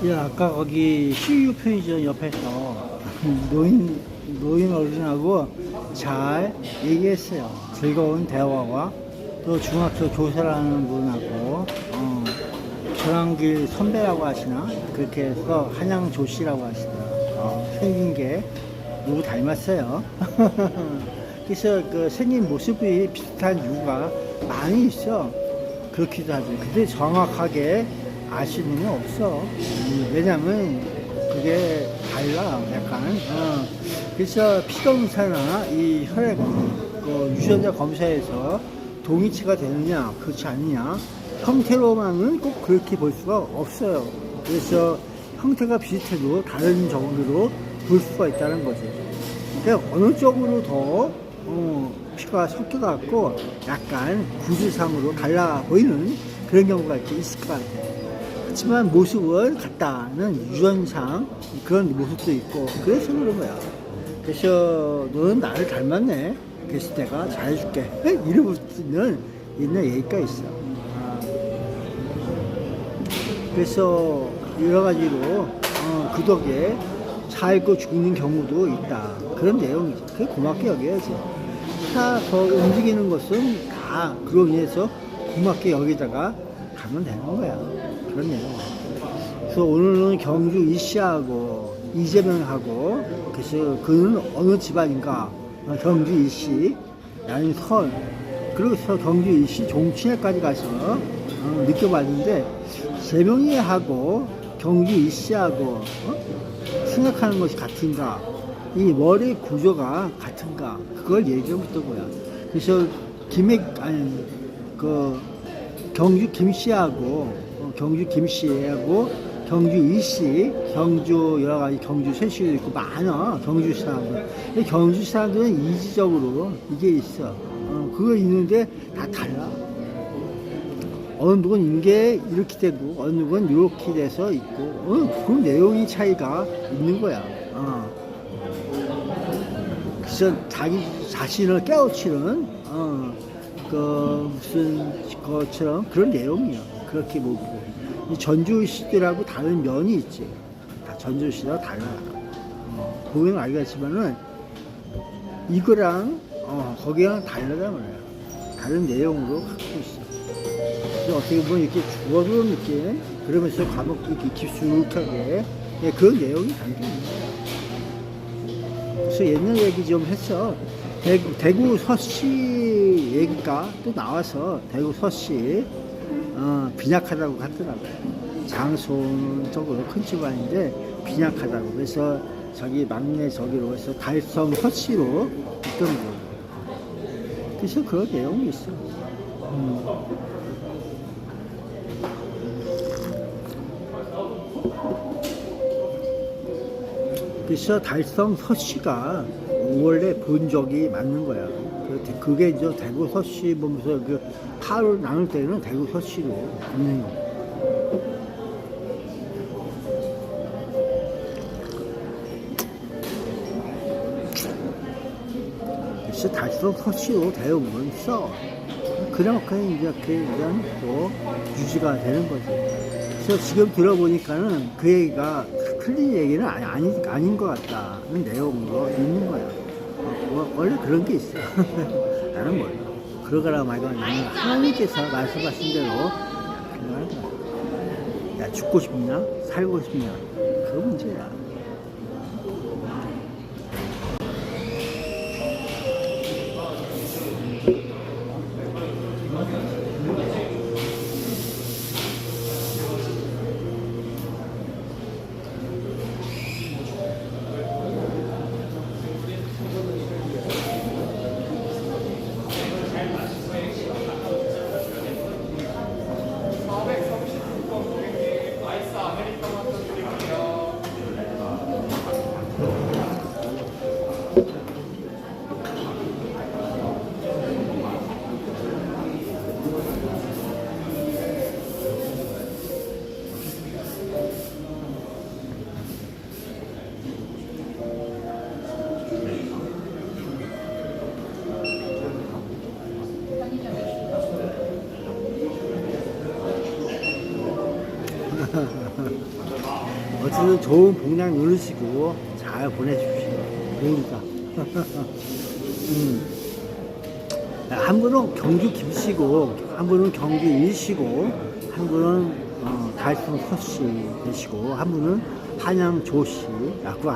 예, 아까 거기 CU 편의점 옆에서 노인 어른하고 잘 얘기했어요. 즐거운 대화와 또 중학교 교사라는 분하고, 전환길 선배라고 하시나? 그렇게 해서 한양조 씨라고 하시더라고요. 생긴 게 누구 닮았어요. 그래서 그 생긴 모습이 비슷한 이유가 많이 있어. 그렇기도 하죠. 근데 정확하게 아시는 건 없어. 왜냐면 그게 달라, 약간. 그래서 피검사나 이 혈액, 유전자 검사에서 동일치가 되느냐, 그렇지 않느냐. 형태로만은 꼭 그렇게 볼 수가 없어요. 그래서 형태가 비슷해도 다른 정도로 볼 수가 있다는 거죠. 그러니까 어느 쪽으로 더 피가 섞여갖고 약간 구조상으로 달라 보이는 그런 경우가 있을 것 같아요. 하지만 모습은 같다는 유전상 그런 모습도 있고 그래서 그런 거야. 그래서 너는 나를 닮았네. 그래서 내가 잘해줄게. 이러고 있는 얘기가 있어. 그래서 여러 가지로 그 덕에 살고 죽는 경우도 있다. 그런 내용이죠. 그게 고맙게 여겨야지. 더 움직이는 것은 다 그로 인해서 고맙게 여기다가 가면 되는 거야. 그런 내용. 그래서 오늘은 경주 이씨하고 이재명하고, 그래서 그는 어느 집안인가, 경주 이씨, 나는 선, 그래서 경주 이씨 종친회까지 가서 느껴봤는데, 재명이하고 경주 이씨하고 생각하는 것이 같은가, 이 머리 구조가 같은가, 그걸 얘기해봤던 거야. 그래서 경주 김씨하고 경주 김씨하고 경주 이씨, 경주 여러 가지 경주 세시도 있고 많아. 경주 사람들. 경주 사람들은 이지적으로 이게 있어. 그거 있는데 다 달라. 어느 누구는 이게 이렇게 되고 어느 누구는 이렇게 돼서 있고, 그 내용이 차이가 있는 거야. 그래서 자기 자신을 깨우치는 무슨 것처럼 그런 내용이야. 그렇게 보고 이 전주시들하고 다른 면이 있지. 다 전주시랑 달라. 보면 알겠지만은 이거랑 거기랑 다르단 말이야. 다른 내용으로 갖고 있어. 그래서 어떻게 보면 이렇게 죽어도 느낌, 그러면서 과목 이렇게 깊숙하게, 그런 내용이 담겨 있는 거야. 그래서 옛날 얘기 좀 했어. 대구 서씨 얘기가 또 나와서 대구 서씨 빈약하다고 하더라고요. 장손적으로 큰 집안인데 빈약하다고. 그래서 자기 막내 저기로 해서 달성 서씨로 있던 거예요. 그래서 그런 내용이 있어. 그래서 달성 서씨가 원래 본적이 맞는 거야. 그게 이제 대구 서씨 보면서 그 파를 나눌 때는 대구 서씨로 있는 거. 그래서 달성 서씨로 대우는 써. 그냥 그냥 또 유지가 되는 거지. 그래서 지금 들어보니까는 그 얘기가 틀린 얘기는 아닌 것 같다는 내용으로 있는 거야. 원래 그런 게 있어. 나는 몰라. 그러거나 말거나 나는 하나님께서 말씀하신 대로 그냥 야, 죽고 싶냐? 살고 싶냐? 그 문제야. 어쨌든 좋은 복량 누르시고 잘 보내주십시오. 그러니까. 한 분은 경주 김씨고, 한 분은 경주 일씨고, 한 분은 달성 서씨 되시고, 한 분은 한양 조씨라고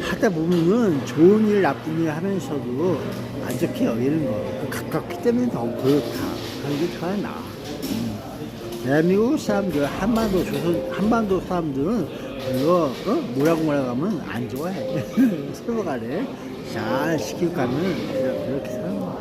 하다 보면은 좋은 일, 나쁜 일 하면서도 안 좋게 여기는 거. 가깝기 때문에 더 그렇다 하는 게 더 나아. 대한민국 사람들, 한반도 사람들은 별로, 뭐라고 하면 안 좋아해. 서로 간에 잘 시키고 가면 그렇게 사는 거야.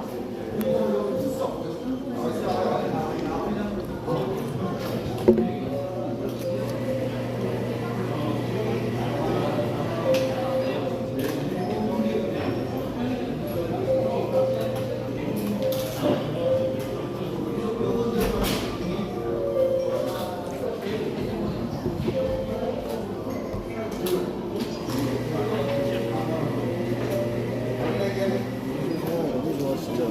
너무 좋아, 진짜.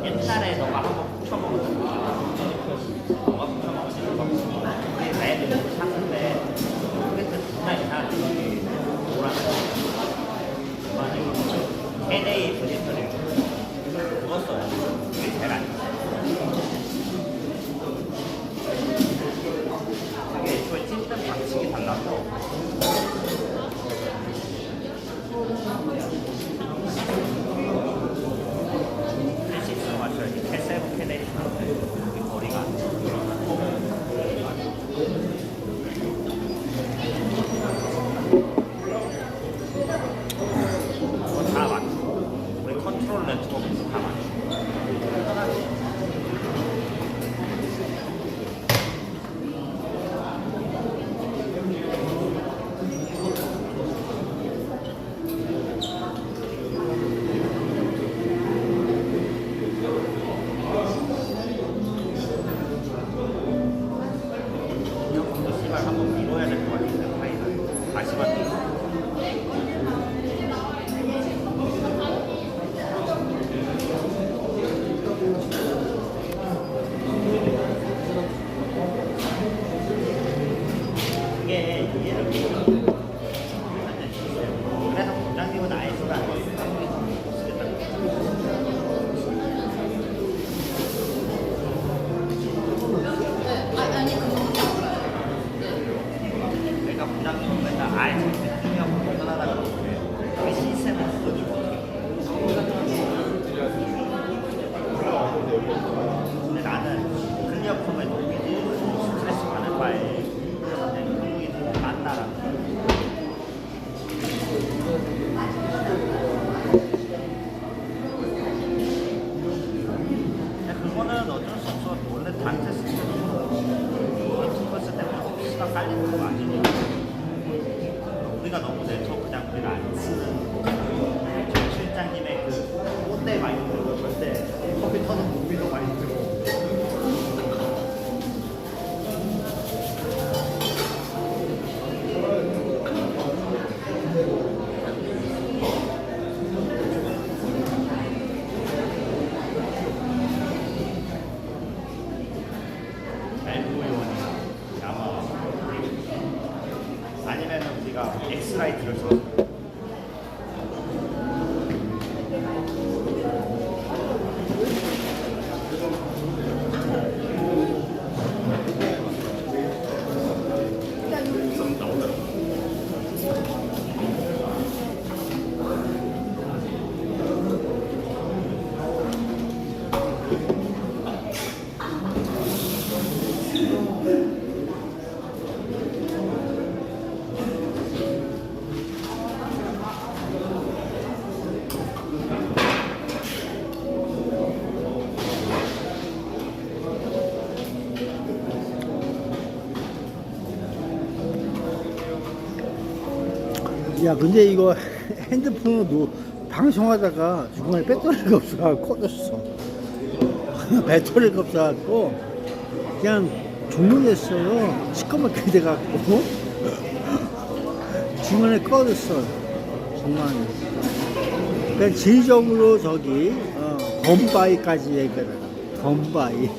옛날에 너가 한번 붙여먹은 너가 붙여먹은 거 레드 샀는데 그게 존나 이상하게 뭐라는 LA 브리터를 그거 써요. 그게 제일 안 그게 애초에 찐득 방식이 달라서 야, 근데 이거 핸드폰으로 방송하다가 중간에 배터리가 없어갖고 꺼졌어. 배터리가 없어갖고 그냥 종료됐어요. 시커멓게 돼갖고 중간에 꺼졌어. 정말. 그냥 지리적으로 저기 범바이까지 얘기하잖아. 범바이.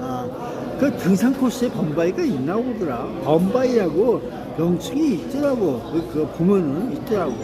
아, 그 등산 코스에 범바이가 있나 보더라. 범바이라고 명칭이 있더라고. 그거 보면은 있더라고.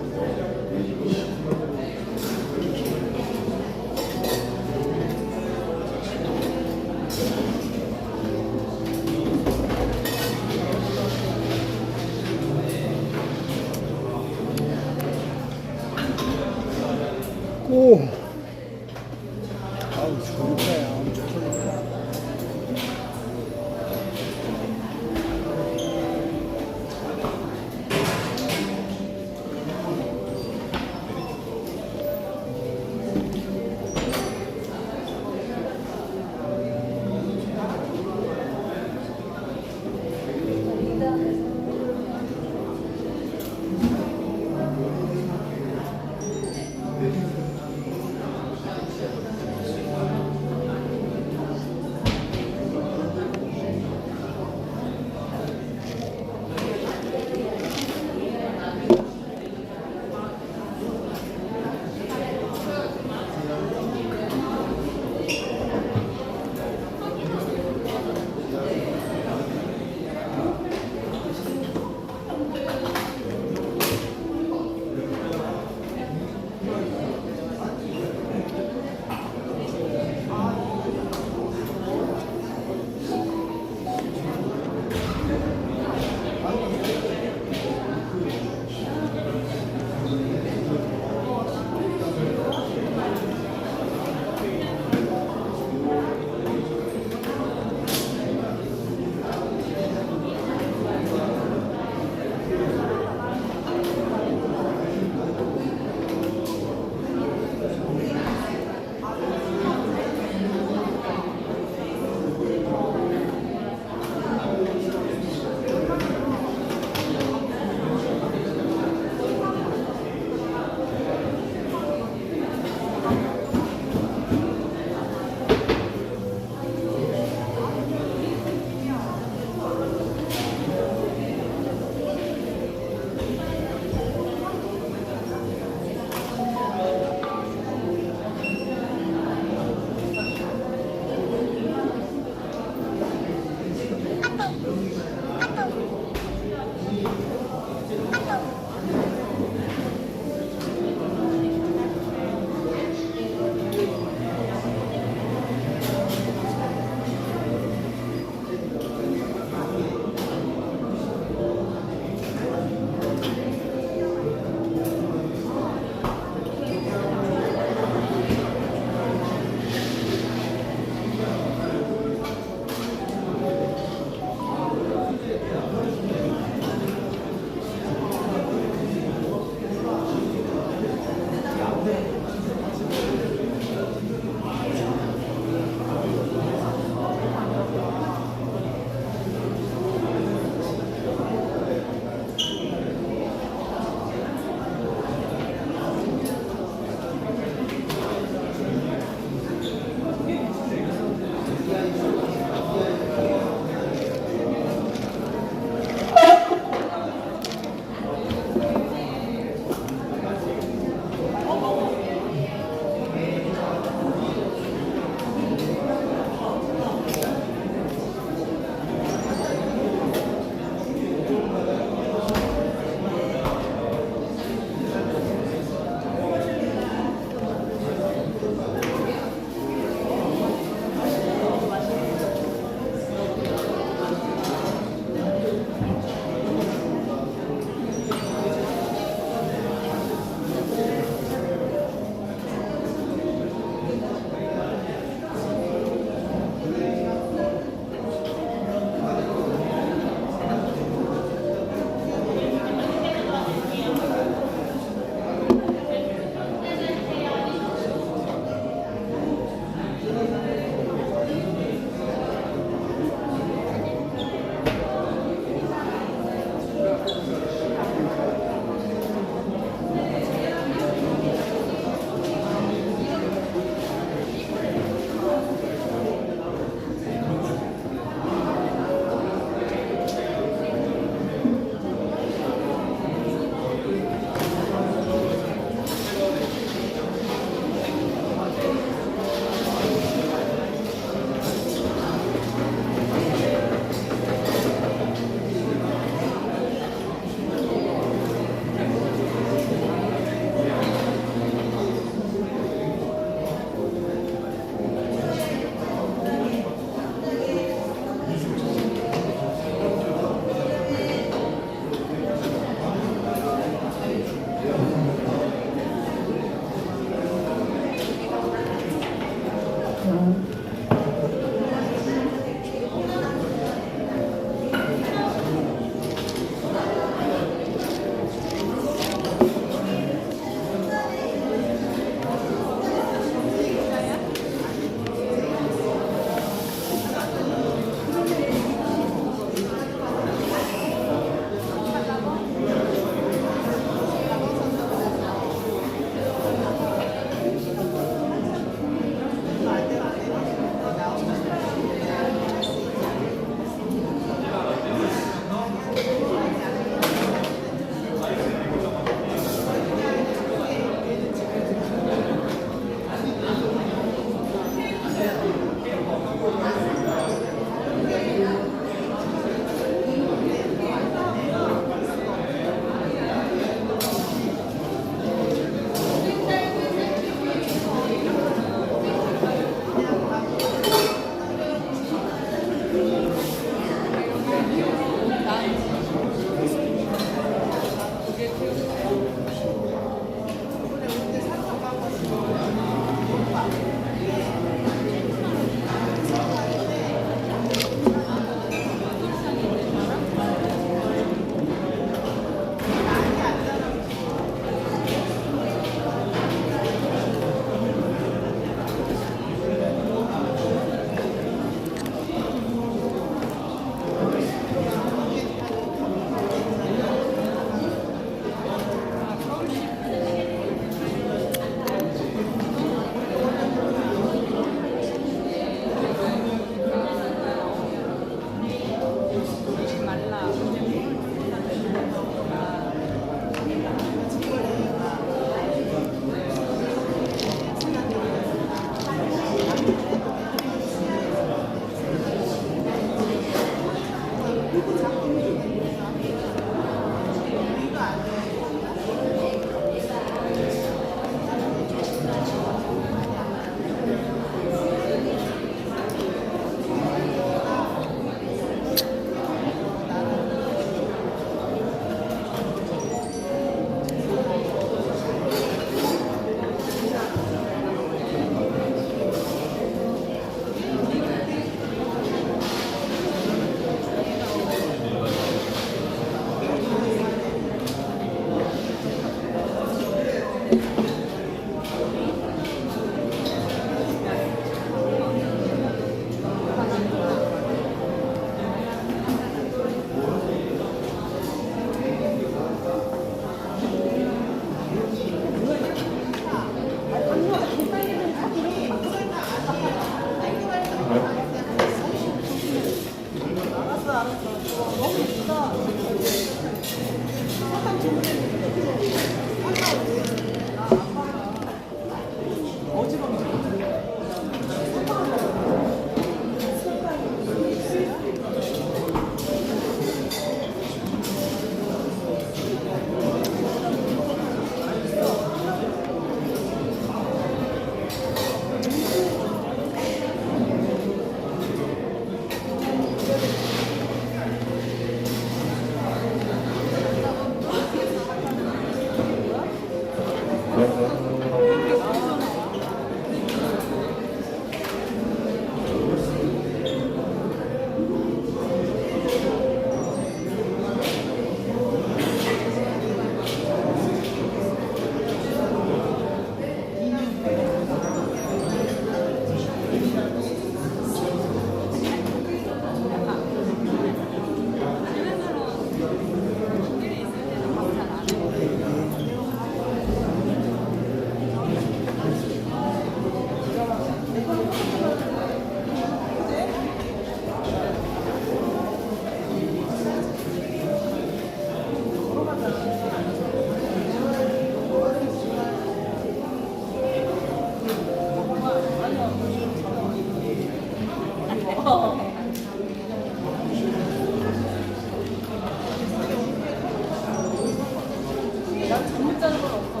난 잠못 자는 건 없어.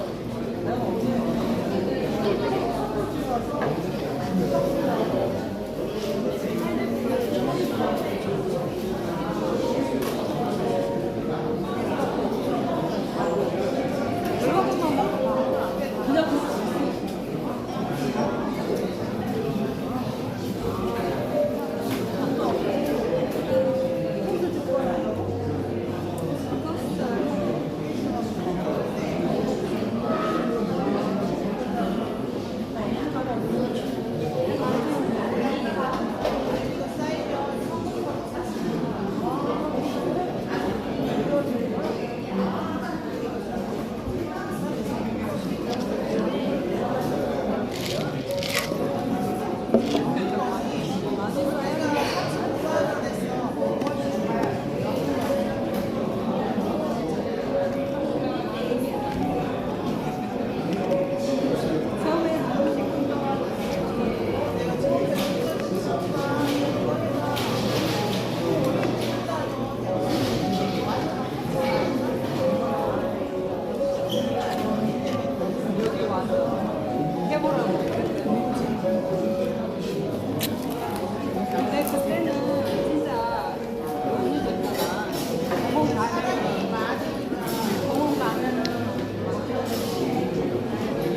근데 그때는 진짜 너무 좋잖아. 병원 가면은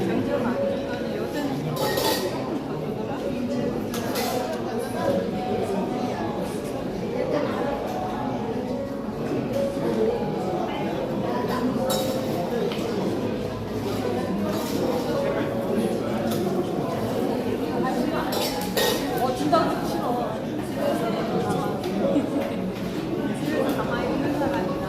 장점 안 줬더니 요새는 더 주더라. 준다고 싫어. 집에서 가만히 있는 사람이나.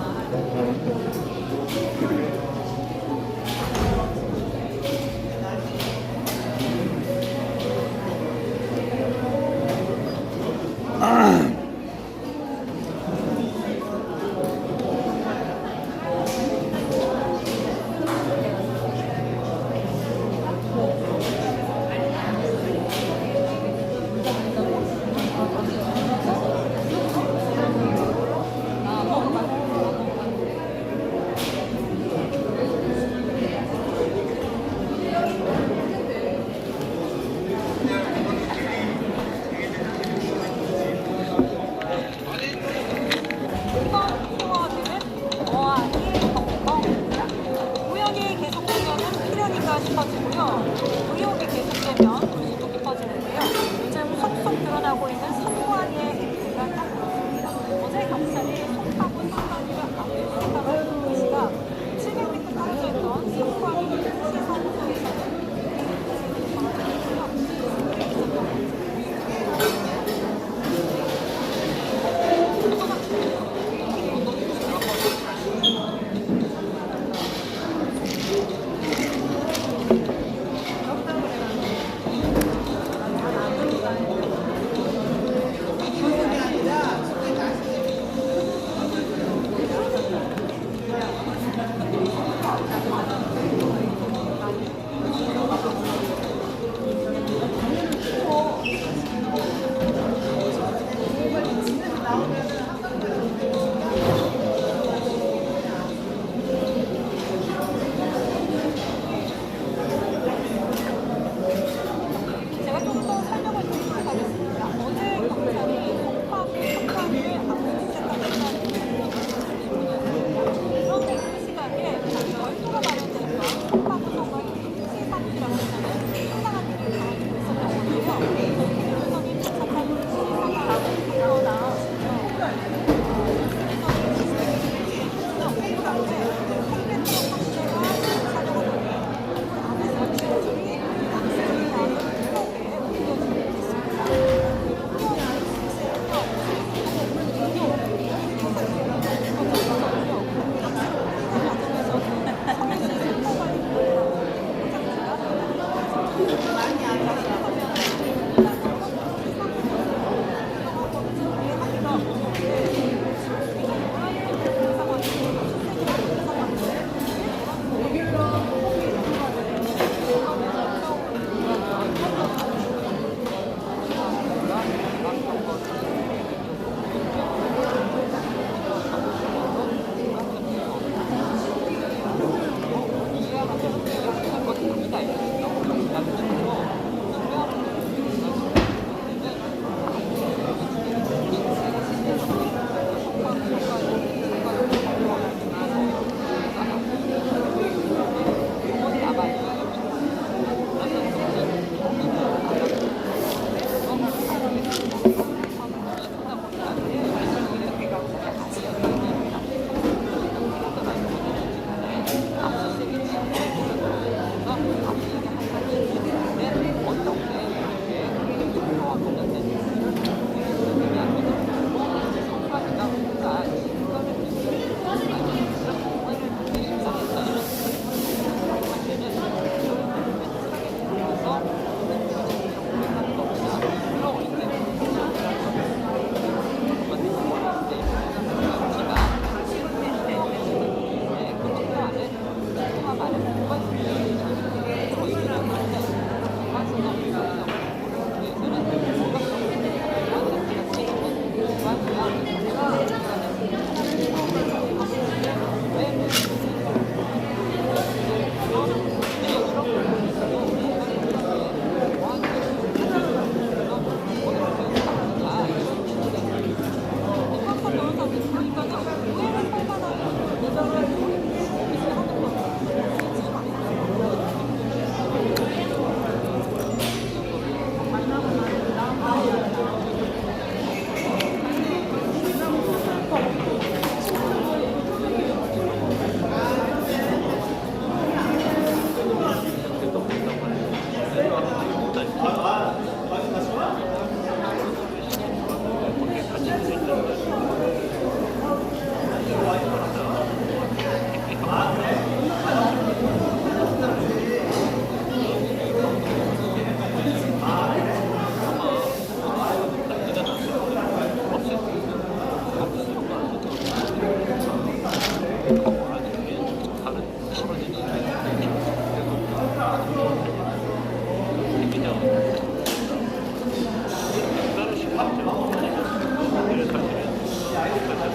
사실은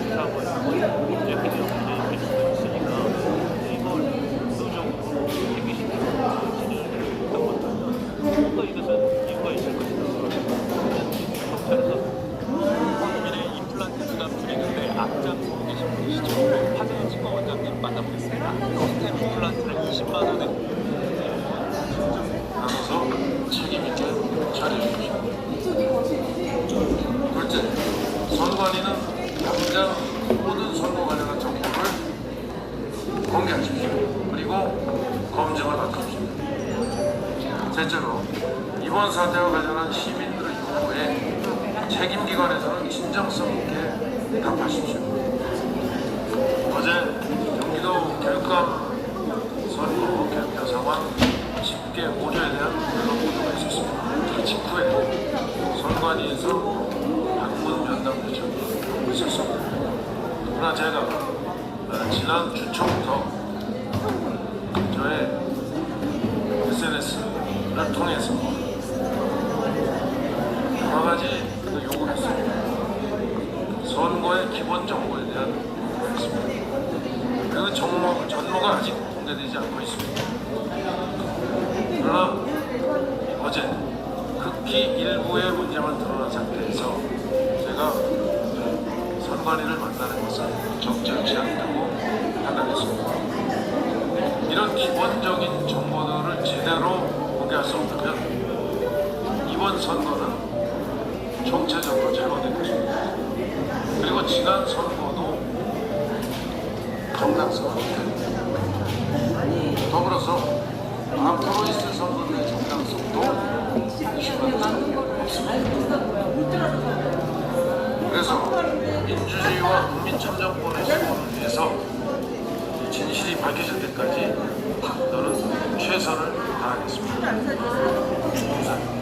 수사하고 이제 행정 문제일 수도 있으니까 이걸 의도적으로 대기시켜서 진행을 했던 것보다는 또 이것은 이유가 있을 것이다. 경찰에서 국민의 임플란트 주담 줄이는데 앞장서고 계신 분이시죠. 하재현 치과원장님 만나보겠습니다. 시스템 임플란트를 20만 원에 나눠서 책임 있게 처리해 주십시오. 둘째, 선관위는 당장 모든 선거 관련한 정보를 공개하십시오. 그리고 검증을 맡깁시오. 셋째로, 이번 사태와 관련한 시민들의 요구에 책임기관에서는 진정성 있게 답하십시오. 어제 경기도 교육감 선거 개표 상황 집계 보조에 대한 언론 보도가 있었습니다. 그 직후에 선관위에서 방문 면담 요청이 있었습니다. 그러나 제가 지난 주 초부터 저의 SNS를 통해서 여러 가지 요구를 했습니다. 선거의 기본 정보에 대한 요구를 했습니다. 그 전모가 아직 공개되지 않고 있습니다. 그러나 어제 극히 일부의 문제만 드러난 상태에서 제가 선관위를 만나는 것은 적절치 않다고 판단했습니다. 이런 기본적인 정보들을 제대로 공개할 수 없다면 이번 선거는 총체적으로 잘못된 것입니다. 그리고 지난 선거도 정당성은 없습니다. 더불어서 앞으로 있을 선거의 정당성도 의심받을 없습니다. 그래서 민주주의와 국민참정권의 수호를 위해서 진실이 밝혀질 때까지 저는 최선을 다하겠습니다. 감사합니다.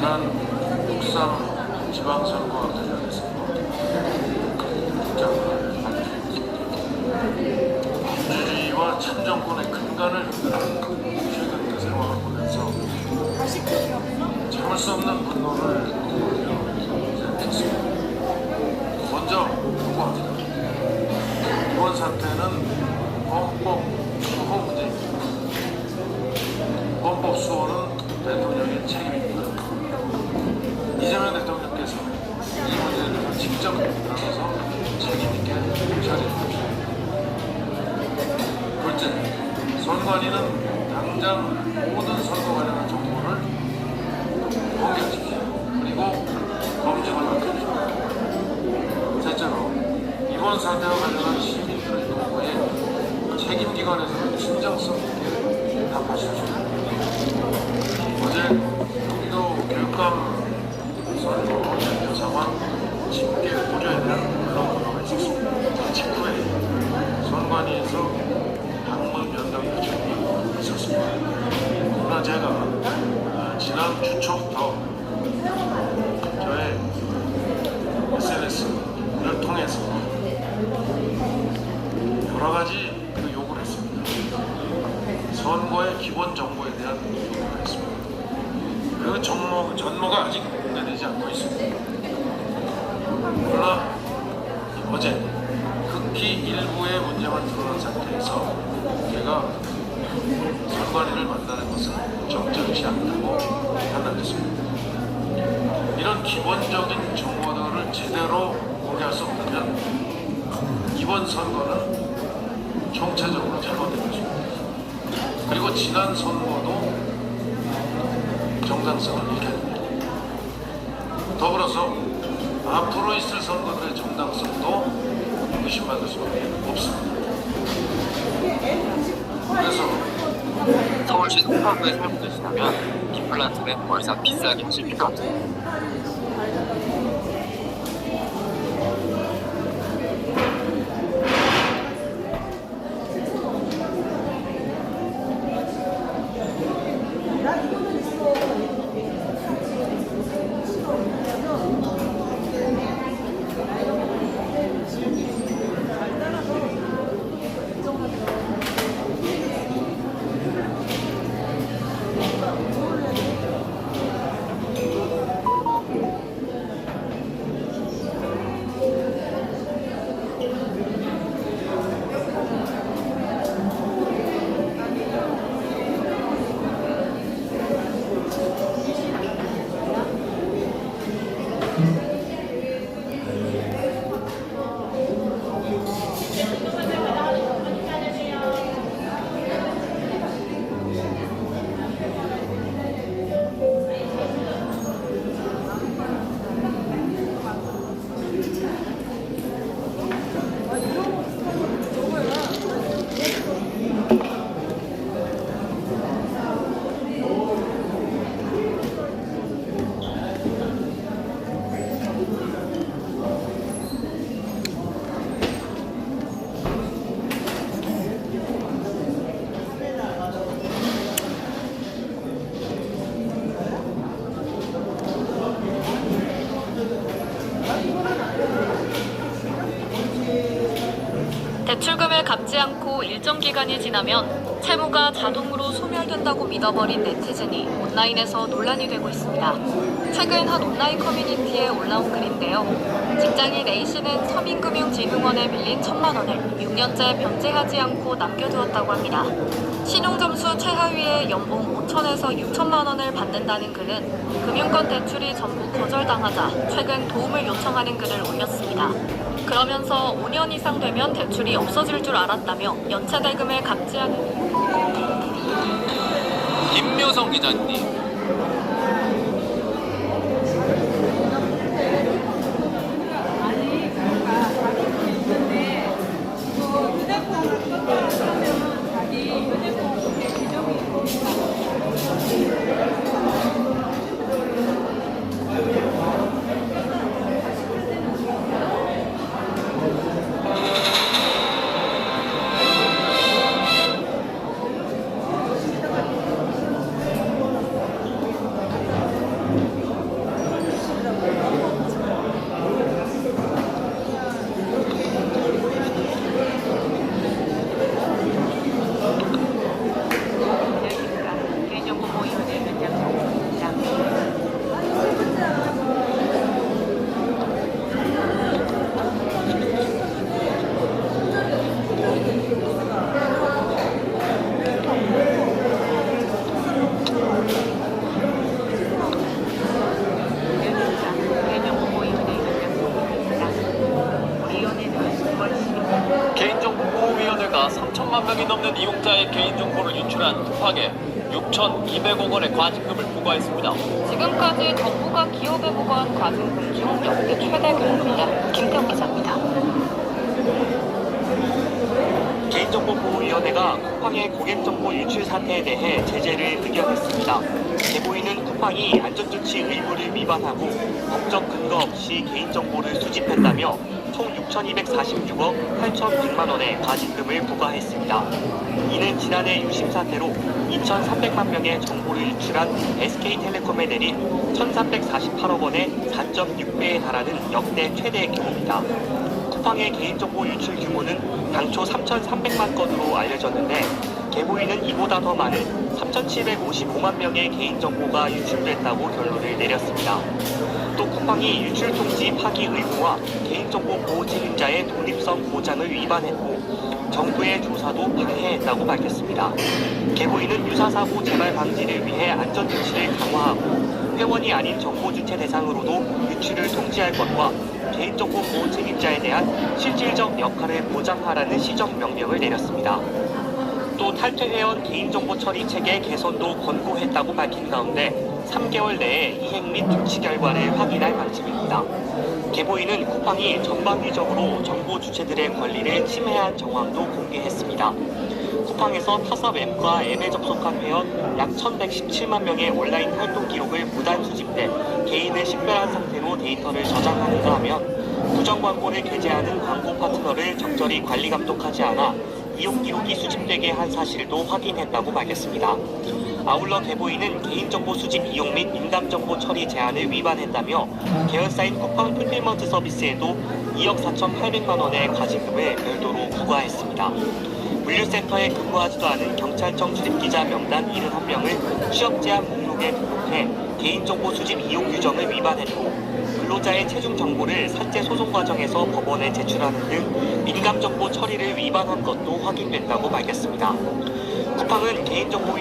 지난 6.3 지방선거와 관련해서 민주주의와 참정권의 근간을 최근 대세상황을 보면서 참을 수 없는 분노를 느꼈습니다. 먼저 요구합니다. 이번 사태는 헌법 수호 문제입니다. 헌법 수호는 대통령의 책임입니다. 이재명 대통령께서 이 문제에 대해서 직접 나서서 책임있게 처리해 주십시오. 둘째, 선관위는 당장 모든 선거 관련한 정보를 공개하십시오. 그리고 검증을 맡깁시오. 셋째로, 이번 사태와 관련한 시민들의 요구에 책임기관에서는 진정성 있게 답하십시오. 어제 경기도 교육감 선거 개표 상황 집계 보조에 대한 언론 보도가 있었습니다. 그 직후에 선관위에서 방문 면담 요청이 있었습니다. 그러나 제가 지난 주 초부터 저의 SNS를 통해서 여러 가지 요구를 했습니다. 선거의 기본 정보에 대한 요구를 했습니다. 그 전모가 아직 공개되지 않고 있습니다. 그러나 어제 극히 일부의 문제만 드러난 상태에서 제가 선관위를 만나는 것은 적절치 않다고 판단했습니다. 이런 기본적인 정보들을 제대로 공개할 수 없다면 이번 선거는 총체적으로 잘못된 것입니다. 그리고 지난 선거도 정당성을 잃겠습니다. 더불어서 앞으로 있을 선거들의 정당성도 의심받을 수밖에 없습니다. 그래서 서울시 송파구에 살고 계시다면 임플란트는 월세 비싸게 하십니까? 대출금을 갚지 않고 일정 기간이 지나면 채무가 자동으로 소멸된다고 믿어버린 네티즌이 온라인에서 논란이 되고 있습니다. 최근 한 온라인 커뮤니티에 올라온 글인데요. 직장인 A씨는 서민금융진흥원에 빌린 1,000만 원을 6년째 변제하지 않고 남겨두었다고 합니다. 신용점수 최하위의 연봉 5천에서 6천만 원을 받는다는 글은 금융권 대출이 전부 거절당하자 최근 도움을 요청하는 글을 올렸습니다. 그러면서 5년 이상 되면 대출이 없어질 줄 알았다며 연체 대금을 갚지 않은 김묘성 기자님. 개인정보보호위원회가 3천만 명이 넘는 이용자의 개인정보를 유출한 쿠팡에 6,200억 원의 과징금을 부과했습니다. 지금까지 정부가 기업에 부과한 과징금 중 역대 최대 규모입니다. 김태형 기자입니다. 개인정보보호위원회가 쿠팡의 고객정보 유출 사태에 대해 제재를 의견했습니다. 개보인은 쿠팡이 안전조치 의무를 위반하고 법적 근거 없이 개인정보를 수집했다며 총 6,246억 8,100만 원의 과징금을 부과했습니다. 이는 지난해 유심 사태로 2,300만 명의 정보를 유출한 SK텔레콤에 내린 1,348억 원의 4.6배에 달하는 역대 최대 규모입니다. 쿠팡의 개인정보 유출 규모는 당초 3,300만 건으로 알려졌는데 개보인은 이보다 더 많은 3,755만 명의 개인정보가 유출됐다고 결론을 내렸습니다. 또 쿠팡이 유출 통지 파기 의무와 개인정보 보호 책임자의 독립성 보장을 위반했고 정부의 조사도 방해했다고 밝혔습니다. 개보인은 유사사고 재발 방지를 위해 안전조치를 강화하고 회원이 아닌 정보 주체 대상으로도 유출을 통지할 것과 개인정보 보호 책임자에 대한 실질적 역할을 보장하라는 시정 명령을 내렸습니다. 또 탈퇴해온 개인정보 처리 체계 개선도 권고했다고 밝힌 가운데 3개월 내에 이행 및 조치 결과를 확인할 방침입니다. 개보인은 쿠팡이 전방위적으로 정보 주체들의 권리를 침해한 정황도 공개했습니다. 쿠팡에서 타사 웹과 앱에 접속한 회원 약 1117만 명의 온라인 활동 기록을 무단 수집해 개인을 식별한 상태로 데이터를 저장하는가 하면 부정 광고를 게재하는 광고 파트너를 적절히 관리 감독하지 않아 이용 기록이 수집되게 한 사실도 확인했다고 밝혔습니다. 아울러 개보인은 개인정보 수집 이용 및 민감정보 처리 제한을 위반했다며 계열사인 쿠팡 풀필먼트 서비스에도 2억 4,800만 원의 과징금을 별도로 부과했습니다. 물류센터에 근무하지도 않은 경찰청 출입기자 명단 71명을 취업 제한 목록에 등록해 개인정보 수집 이용 규정을 위반했고 근로자의 체중 정보를 산재 소송 과정에서 법원에 제출하는 등 민감정보 처리를 위반한 것도 확인됐다고 밝혔습니다. 쿠팡은 개인정보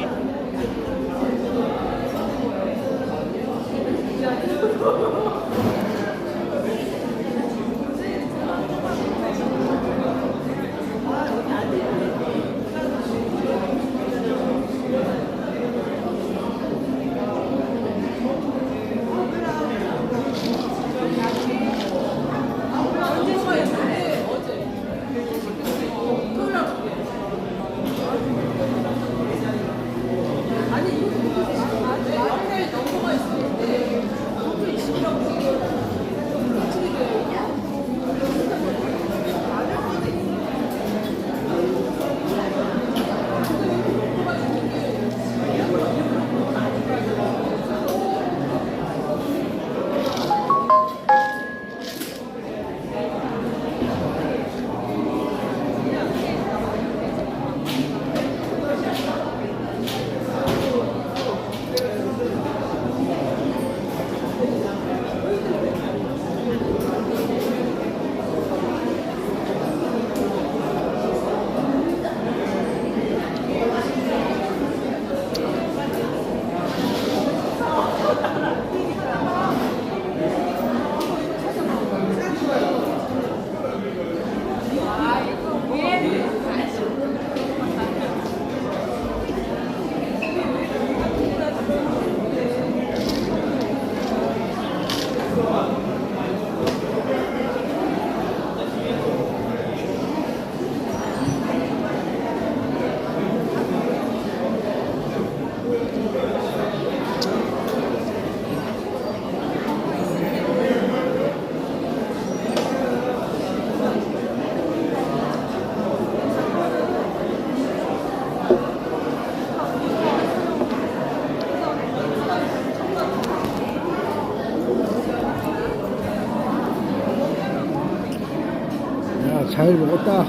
잘 먹었다.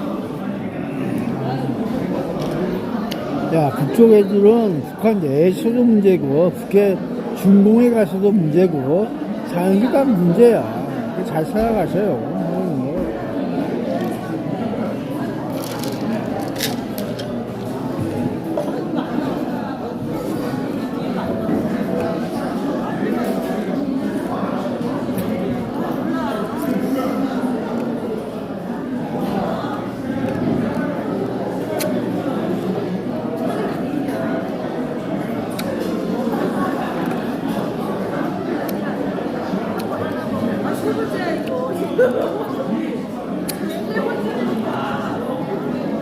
야, 그쪽 애들은 북한 내에서도 문제고, 북해 중공에 가서도 문제고, 사는 게 다 문제야. 잘 살아가세요.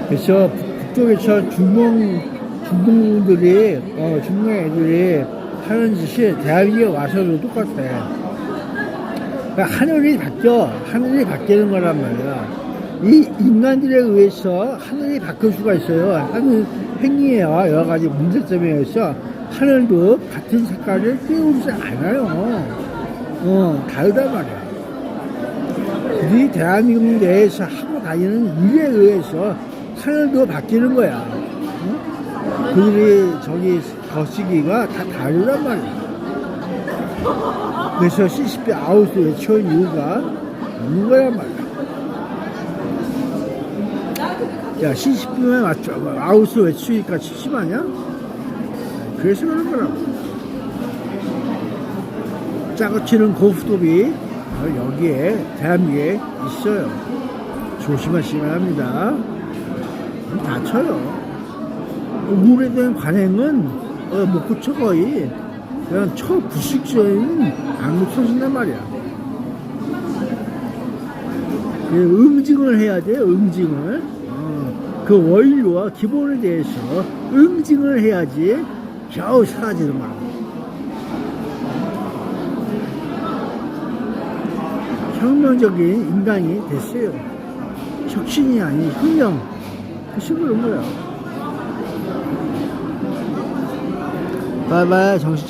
그래서 북쪽에서 중공들이 중공 애들이 하는 짓이 대한민국에 와서도 똑같아. 그러니까 하늘이 바뀌는 거란 말이야. 이 인간들에 의해서 하늘이 바뀔 수가 있어요. 하늘 행위와 여러 가지 문제점에 의해서 하늘도 같은 색깔을 띄우지 않아요. 다르단 말이야. 우리 대한민국 내에서 하고 다니는 일에 의해서 하늘도 바뀌는 거야. 그들이 저기 거시기가 다 다르단 말이야. 그래서 CCP 아웃을 외쳐온 이유가 있는 거란 말이야. 야, CCP만 맞죠? 아웃을 외치니까 심하냐? 그래서 그런 거라고. 짜고 치는 고스톱이 여기에 대한민국에 있어요. 조심하시면 합니다. 다쳐요. 오래된 관행은 못 고쳐 거의. 그냥 초부식적인 안 고쳐진단 말이야. 응징을 해야 돼. 응징을. 그 원료와 기본에 대해서 응징을 해야지 겨우 사라지는 거야. 혁명적인 인간이 됐어요. 혁신이 아닌 혁명. 그 식으로 그런 거야. 바이바이 정신.